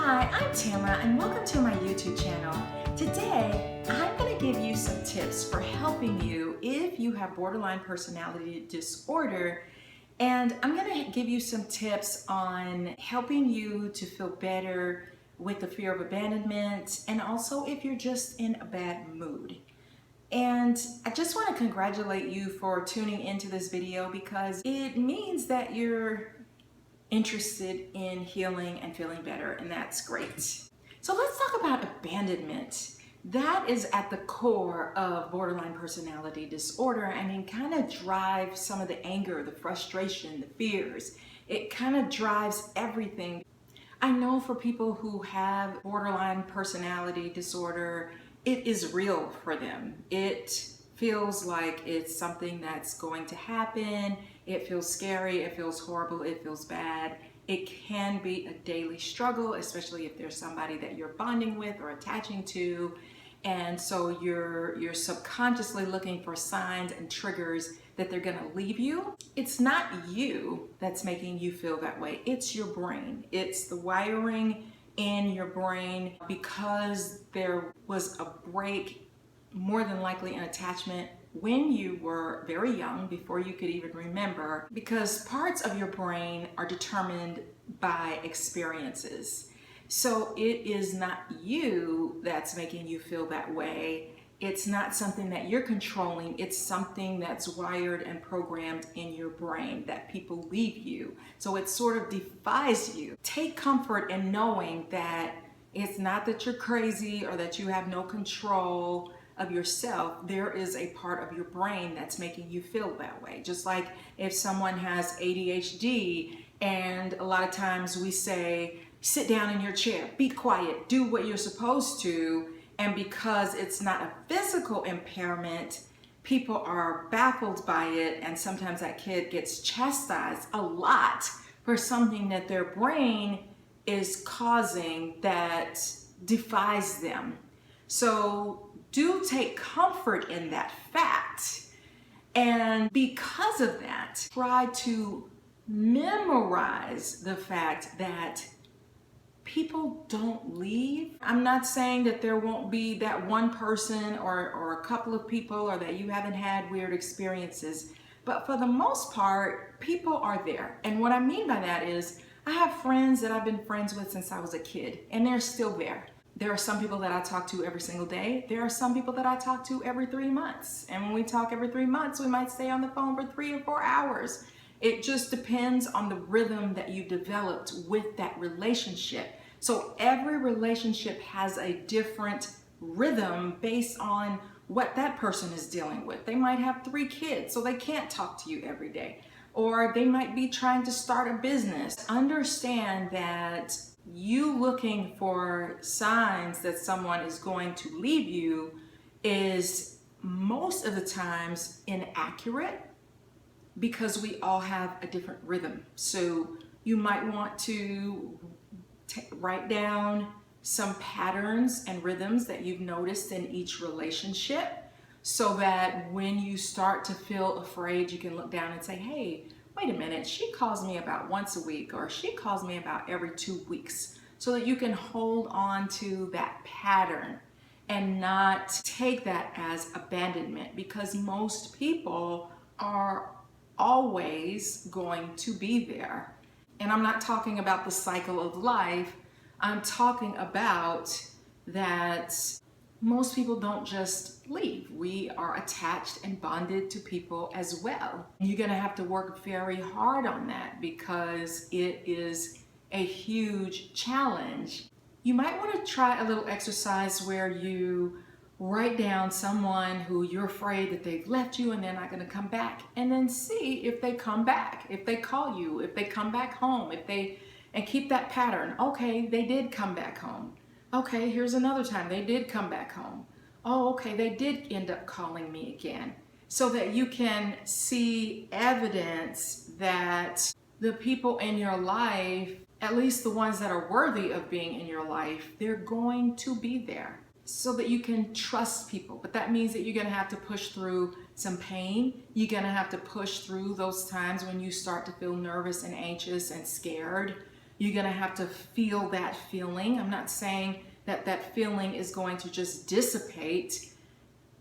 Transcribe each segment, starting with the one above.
Hi, I'm Tamara and welcome to my YouTube channel. Today, I'm going to give you some tips for helping you if you have borderline personality disorder, and I'm going to give you some tips on helping you to feel better with the fear of abandonment and also if you're just in a bad mood. And I just want to congratulate you for tuning into this video because it means that you're interested in healing and feeling better, and that's great. So let's talk about abandonment. That is at the core of borderline personality disorder, and it kind of drives some of the anger, the frustration, the fears. It kind of drives everything. I know for people who have borderline personality disorder, it is real for them. It feels like it's something that's going to happen. It feels scary, it feels horrible, it feels bad. It can be a daily struggle, especially if there's somebody that you're bonding with or attaching to. And so you're subconsciously looking for signs and triggers that they're gonna leave you. It's not you that's making you feel that way, it's your brain. It's the wiring in your brain because there was a break, more than likely an attachment when you were very young, before you could even remember, because parts of your brain are determined by experiences. So it is not you that's making you feel that way. It's not something that you're controlling. It's something that's wired and programmed in your brain that people leave you. So it sort of defies you. Take comfort in knowing that it's not that you're crazy or that you have no control of yourself. There is a part of your brain that's making you feel that way. Just like if someone has ADHD, and a lot of times we say, sit down in your chair, be quiet, do what you're supposed to, and because it's not a physical impairment, people are baffled by it, and sometimes that kid gets chastised a lot for something that their brain is causing that defies them. So do take comfort in that fact, and because of that, try to memorize the fact that people don't leave. I'm not saying that there won't be that one person or a couple of people, or that you haven't had weird experiences, but for the most part, people are there. And what I mean by that is, I have friends that I've been friends with since I was a kid, and they're still there. There are some people that I talk to every single day. There are some people that I talk to every 3 months. And when we talk every 3 months, we might stay on the phone for 3 or 4 hours. It just depends on the rhythm that you developed with that relationship. So every relationship has a different rhythm based on what that person is dealing with. They might have 3 kids, so they can't talk to you every day. Or they might be trying to start a business. Understand that you looking for signs that someone is going to leave you is most of the times inaccurate, because we all have a different rhythm. So you might want to write down some patterns and rhythms that you've noticed in each relationship, so that when you start to feel afraid, you can look down and say, hey, wait a minute, she calls me about once a week, or she calls me about every 2 weeks, so that you can hold on to that pattern and not take that as abandonment, because most people are always going to be there. And I'm not talking about the cycle of life. I'm talking about that most people don't just leave. We are attached and bonded to people as well. You're gonna have to work very hard on that, because it is a huge challenge. You might want to try a little exercise where you write down someone who you're afraid that they've left you and they're not going to come back, and then see if they come back, if they call you, if they come back home, and keep that pattern. Okay, they did come back home. Okay, here's another time they did come back home. Oh, okay, they did end up calling me again. So that you can see evidence that the people in your life, at least the ones that are worthy of being in your life, they're going to be there, so that you can trust people. But that means that you're gonna have to push through some pain. You're gonna have to push through those times when you start to feel nervous and anxious and scared. You're going to have to feel that feeling. I'm not saying that that feeling is going to just dissipate.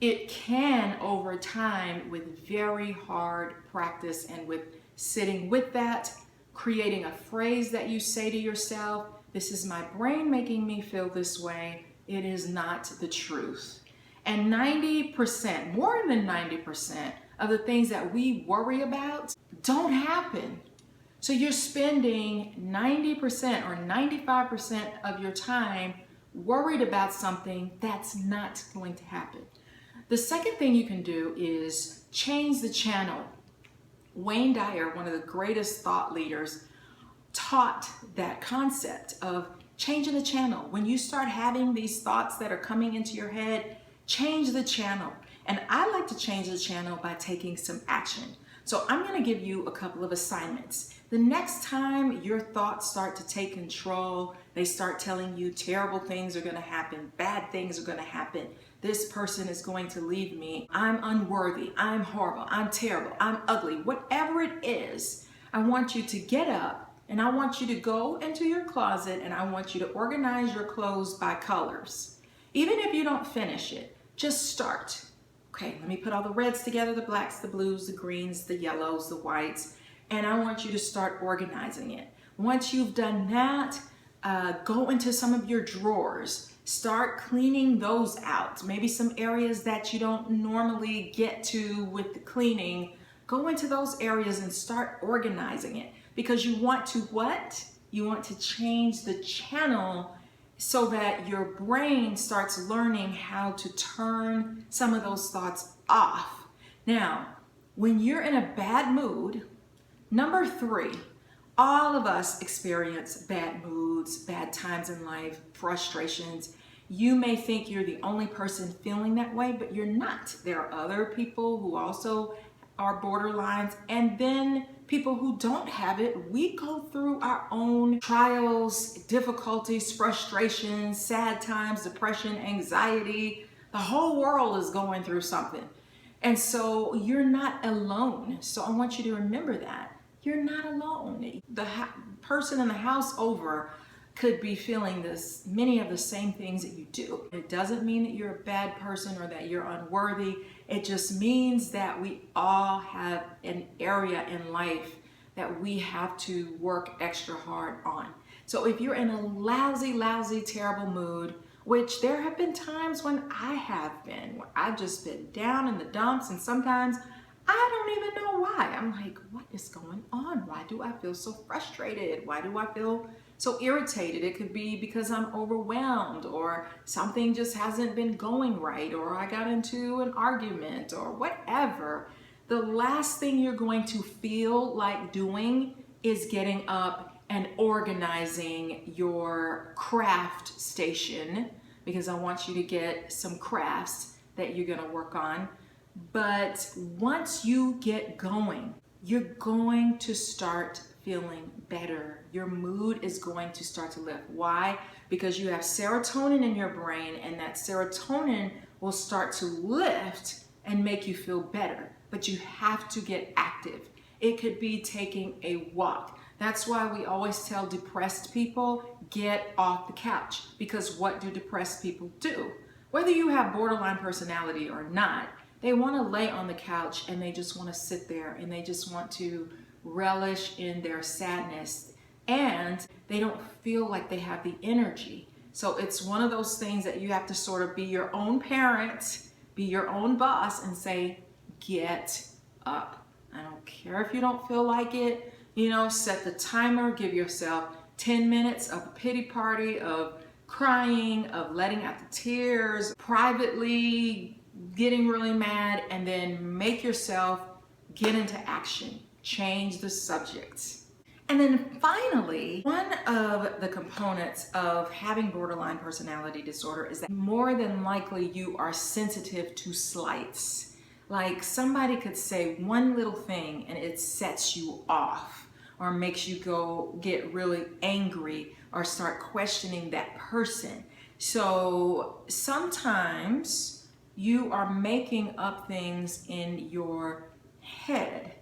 It can over time with very hard practice and with sitting with that, creating a phrase that you say to yourself, this is my brain making me feel this way. It is not the truth. And 90%, more than 90% of the things that we worry about don't happen. So you're spending 90% or 95% of your time worried about something that's not going to happen. The second thing you can do is change the channel. Wayne Dyer, one of the greatest thought leaders, taught that concept of changing the channel. When you start having these thoughts that are coming into your head, change the channel. And I like to change the channel by taking some action. So I'm going to give you a couple of assignments. The next time your thoughts start to take control, they start telling you terrible things are going to happen, bad things are going to happen, this person is going to leave me, I'm unworthy, I'm horrible, I'm terrible, I'm ugly, whatever it is, I want you to get up and I want you to go into your closet and I want you to organize your clothes by colors. Even if you don't finish it, just start. Okay, let me put all the reds together, the blacks, the blues, the greens, the yellows, the whites, and I want you to start organizing it. Once you've done that, go into some of your drawers. Start cleaning those out. Maybe some areas that you don't normally get to with the cleaning. Go into those areas and start organizing it. Because you want to what? You want to change the channel so that your brain starts learning how to turn some of those thoughts off. Now, when you're in a bad mood, number 3, all of us experience bad moods, bad times in life, frustrations. You may think you're the only person feeling that way, but you're not. There are other people who also are borderlines, and then people who don't have it. We go through our own trials, difficulties, frustrations, sad times, depression, anxiety. The whole world is going through something. And so you're not alone. So I want you to remember that. You're not alone. The person in the house over could be feeling many of the same things that you do. It doesn't mean that you're a bad person or that you're unworthy. It just means that we all have an area in life that we have to work extra hard on. So if you're in a lousy, terrible mood, which there have been times when I have been, where I've just been down in the dumps, and sometimes I don't even know why. I'm like, what is going on? Why do I feel so frustrated? Why do I feel so irritated? It could be because I'm overwhelmed, or something just hasn't been going right, or I got into an argument, or whatever. The last thing you're going to feel like doing is getting up and organizing your craft station, because I want you to get some crafts that you're going to work on. But once you get going, you're going to start feeling better. Your mood is going to start to lift. Why? Because you have serotonin in your brain, and that serotonin will start to lift and make you feel better. But you have to get active. It could be taking a walk. That's why we always tell depressed people, get off the couch. Because what do depressed people do? Whether you have borderline personality or not, they want to lay on the couch and they just want to sit there and they just want to relish in their sadness, and they don't feel like they have the energy. So it's one of those things that you have to sort of be your own parent, be your own boss, and say, get up. I don't care if you don't feel like it. You know, set the timer, give yourself 10 minutes of a pity party, of crying, of letting out the tears, privately getting really mad, and then make yourself get into action. Change the subject. And then finally, one of the components of having borderline personality disorder is that more than likely you are sensitive to slights. Like somebody could say one little thing and it sets you off, or makes you go get really angry or start questioning that person. So sometimes you are making up things in your head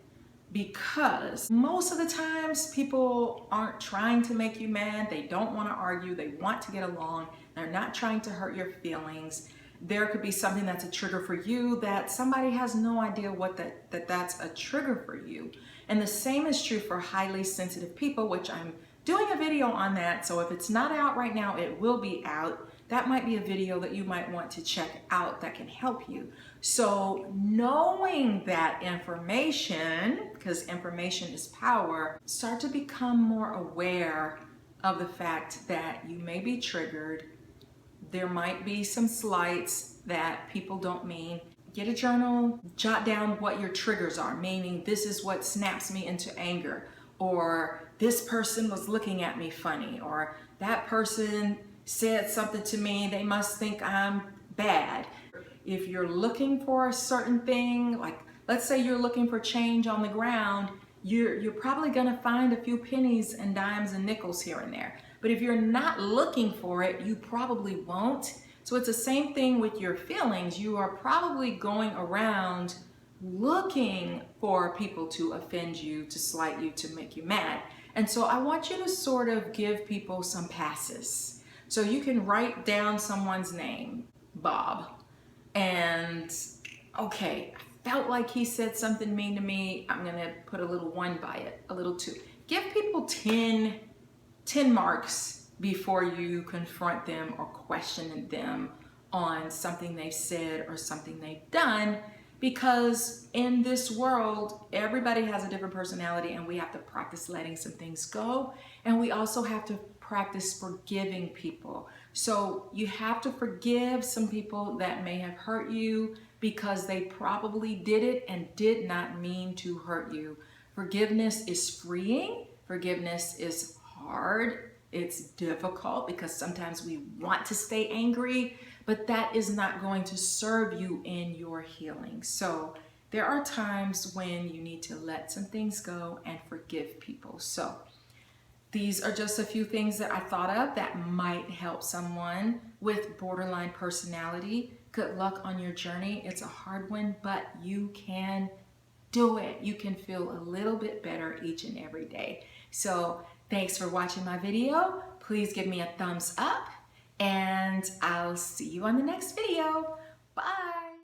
because most of the times people aren't trying to make you mad. They don't want to argue. They want to get along. They're not trying to hurt your feelings. There could be something that's a trigger for you that somebody has no idea what that's a trigger for you. And the same is true for highly sensitive people, which I'm doing a video on that. So if it's not out right now, it will be out. That might be a video that you might want to check out that can help you. So knowing that information, because information is power, start to become more aware of the fact that you may be triggered. There might be some slights that people don't mean. Get a journal, jot down what your triggers are, meaning this is what snaps me into anger, or this person was looking at me funny, or that person said something to me, they must think I'm bad. If you're looking for a certain thing, like let's say you're looking for change on the ground, you're probably gonna find a few pennies and dimes and nickels here and there. But if you're not looking for it, you probably won't. So it's the same thing with your feelings. You are probably going around looking for people to offend you, to slight you, to make you mad. And so I want you to sort of give people some passes. So you can write down someone's name, Bob, and okay, I felt like he said something mean to me. I'm gonna put a little 1 by it, a little 2. Give people 10 marks before you confront them or question them on something they've said or something they've done, because in this world, everybody has a different personality and we have to practice letting some things go. And we also have to practice forgiving people. So you have to forgive some people that may have hurt you because they probably did it and did not mean to hurt you. Forgiveness is freeing. Forgiveness is hard. It's difficult because sometimes we want to stay angry, but that is not going to serve you in your healing. So there are times when you need to let some things go and forgive people. So these are just a few things that I thought of that might help someone with borderline personality. Good luck on your journey. It's a hard one, but you can do it. You can feel a little bit better each and every day. So thanks for watching my video. Please give me a thumbs up and I'll see you on the next video. Bye.